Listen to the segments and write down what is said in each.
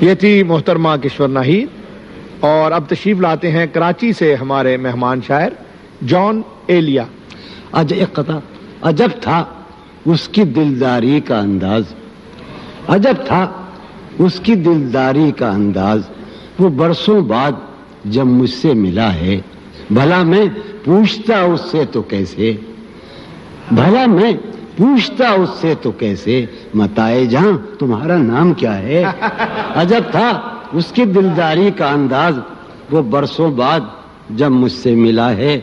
یہ تھی محترمہ کشور ناہید، اور اب تشریف لاتے ہیں کراچی سے ہمارے مہمان شاعر جان ایلیا۔ ایک قطع عجب تھا اس کی دلداری کا انداز، عجب تھا اس کی دلداری کا انداز، وہ برسوں بعد جب مجھ سے ملا ہے، بھلا میں پوچھتا اس سے تو کیسے، بھلا میں پوچھتا اس سے تو کیسے، متائے جہاں تمہارا نام کیا ہے۔ عجب تھا اس کی دلداری کا انداز، وہ برسوں بعد جب مجھ سے ملا ہے،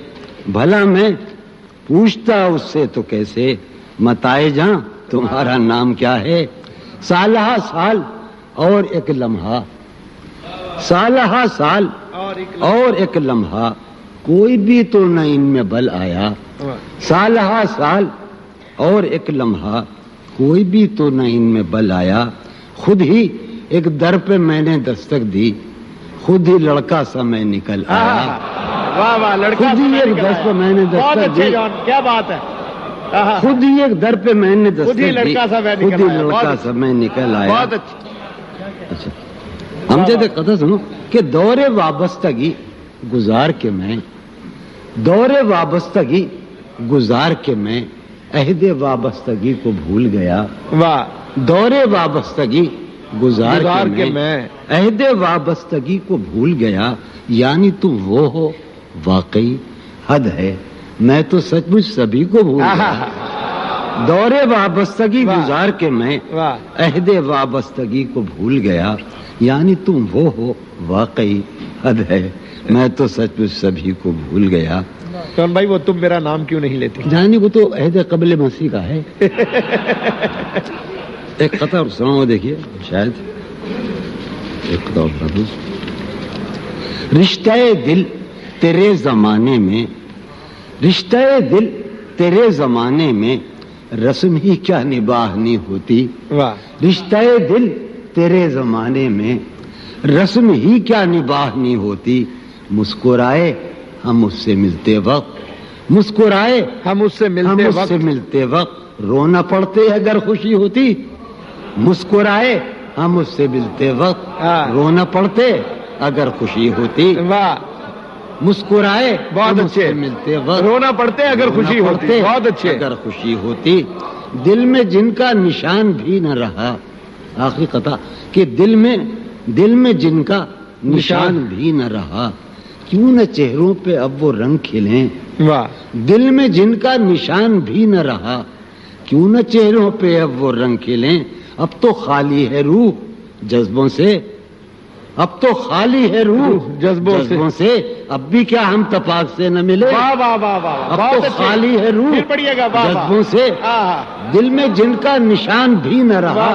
بھلا میں پوچھتا اس سے تو کیسے، متائے جہاں تمہارا نام کیا ہے۔ سالہ سال اور ایک لمحہ، سالہ سال اور ایک لمحہ، کوئی بھی تو نہ ان میں بل آیا۔ سالہ سال اور ایک لمحہ، کوئی بھی تو نہ ان میں بل آیا۔ خود ہی ایک در پہ میں نے دستک دی، خود ہی لڑکا سا میں نکل آیا۔ واہ واہ، لڑکا خود ہی ایک در پہ میں نے دستک دی، کیا بات ہے، خود ہی ایک در پہ میں نے دستک دی، خود ہی لڑکا سا میں نکل آیا۔ بہت اچھا۔ اچھا ہم جیسے قطع سنو کہ دور وابستگی گزار کے میں، دور وابستگی گزار کے میں عہد وابستگی کو بھول گیا۔ واہ، دور وابستگی گزار کے میں عہد وابستگی کو بھول گیا، یعنی تم وہ ہو واقعی حد ہے، میں تو سچ مچ سبھی کو بھول گیا۔ دور وابستگی گزار کے میں عہد وابستگی کو بھول گیا، یعنی تم وہ ہو واقعی حد ہے، میں تو سچ مچ سبھی کو بھول گیا۔ کون بھائی وہ تم میرا نام کیوں نہیں لیتے؟ جانی وہ تو عہد قبل مسیح کا ہے۔ ایک قطع اور سناؤ، دیکھیے شاید ایک قطع اور۔ رشتہ دل تیرے زمانے میں، رشتہ دل تیرے زمانے میں رسم ہی کیا نباہنی ہوتی۔ رشتہ دل تیرے زمانے میں رسم ہی کیا نباہنی ہوتی۔ مسکرائے ہم اس سے ملتے وقت، مسکرائے ہم اس سے ملتے وقت رونا پڑتے اگر خوشی ہوتی۔ مسکرائے ہم اس سے ملتے وقت رونا پڑتے اگر خوشی ہوتی۔ مسکرائے بہت اچھے، ملتے وقت رونا پڑتے اگر خوشی ہوتی۔ بہت اچھے، اگر خوشی ہوتی۔ دل میں جن کا نشان بھی نہ رہا، آخری قطع کہ دل میں جن کا نشان بھی نہ رہا، کیوں نہ چہروں پہ اب وہ رنگ کھلیں۔ دل میں جن کا نشان بھی نہ رہا، کیوں نہ چہروں پہ اب وہ رنگ کھلیں۔ اب تو خالی ہے روح جذبوں سے، اب تو خالی ہے روح جذبوں سے، اب بھی کیا ہم تپاک سے نہ ملے۔ اب تو خالی ہے روح جذبوں سے، دل میں جن کا نشان بھی نہ رہا،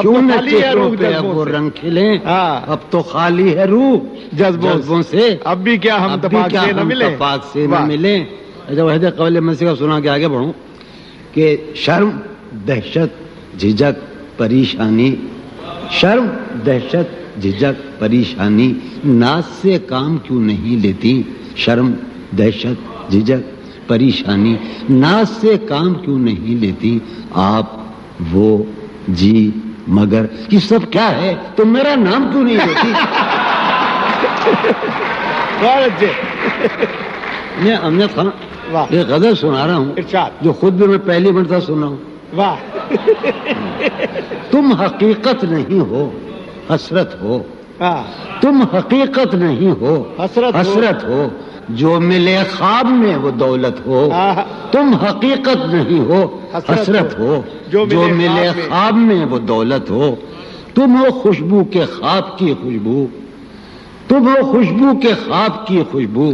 کیوں نہ چہروں پہ اب وہ رنگ کھلیں۔ اب تو خالی ہے روح جذبوں سے، اب بھی کیا ہم تپاک سے نہ ملیں۔ جب عہد قبل مسیح کا سنا کے آگے بڑھوں کہ شرم دہشت جھجک پریشانی، شرم دہشت جھجک پریشانی ناز سے کام کیوں نہیں لیتی۔ شرم دہشت جھجک پریشانی ناز سے کام کیوں نہیں لیتی۔ آپ وہ جی مگر یہ سب کیا ہے، تم میرا نام کیوں نہیں لیتی۔ میں امجد خان یہ غزل سنا رہا ہوں جو خود بھی میں پہلی مرتبہ سنا ہوں۔ تم حقیقت نہیں ہو حسرت ہو، تم حقیقت نہیں ہو حسرت ہو، جو ملے خواب میں وہ دولت ہو۔ تم حقیقت نہیں ہو حسرت ہو، جو ملے خواب میں وہ دولت ہو۔ تم ہو خوشبو کے خواب کی خوشبو، تم ہو خوشبو کے خواب کی خوشبو،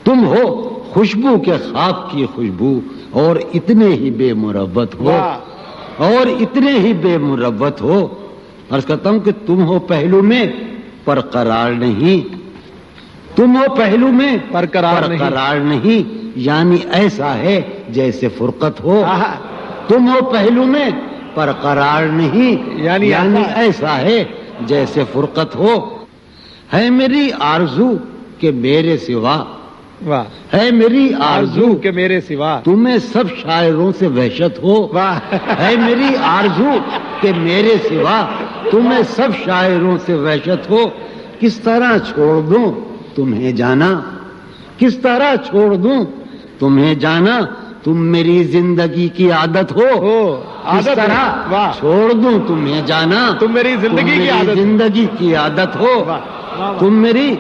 تم ہو خوشبو کے خواب کی خوشبو، اور اتنے ہی بے مروت ہو، اور اتنے ہی بے مروت ہو۔ عرض کرتا ہوں کہ تم ہو پہلو میں پر قرار نہیں، تم ہو پہلو میں پر قرار نہیں، یعنی ایسا ہے جیسے فرقت ہو۔ تم ہو پہلو میں پر قرار نہیں، یعنی ایسا ہے جیسے فرقت ہو۔ ہے میری آرزو کہ میرے سوا، ہے میری آرزو کہ میرے سوا تمہیں سب شاعروں سے وحشت ہو۔ ہے میری آرزو کہ میرے سوا تمہیں سب شاعروں سے وحشت ہو، کس طرح چھوڑ دوں تمہیں جانا، کس طرح چھوڑ دوں تمہیں جانا، تم میری زندگی کی عادت ہو، کس طرح چھوڑ دوں تمہیں جانا، تم میری زندگی کی عادت ہو، تم میری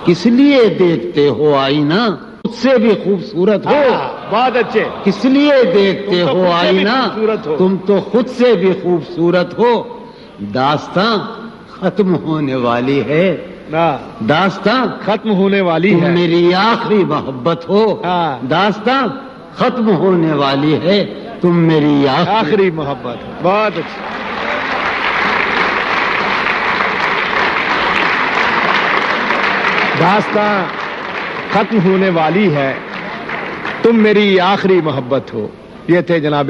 کس لیے دیکھتے ہو آئینہ، خود سے بھی خوبصورت ہو، بہت اچھے، کس لیے دیکھتے ہو آئینہ، تم تو خود سے بھی خوبصورت ہو، داستاں ختم ہونے والی ہے، داستاں ختم ہونے والی تم ہے، میری آخری محبت ہو، داستاں ختم ہونے والی ہے، تم میری آخری محبت، بہت اچھی، داستاں ختم ہونے والی ہے، تم میری آخری محبت ہو۔ یہ تھے جناب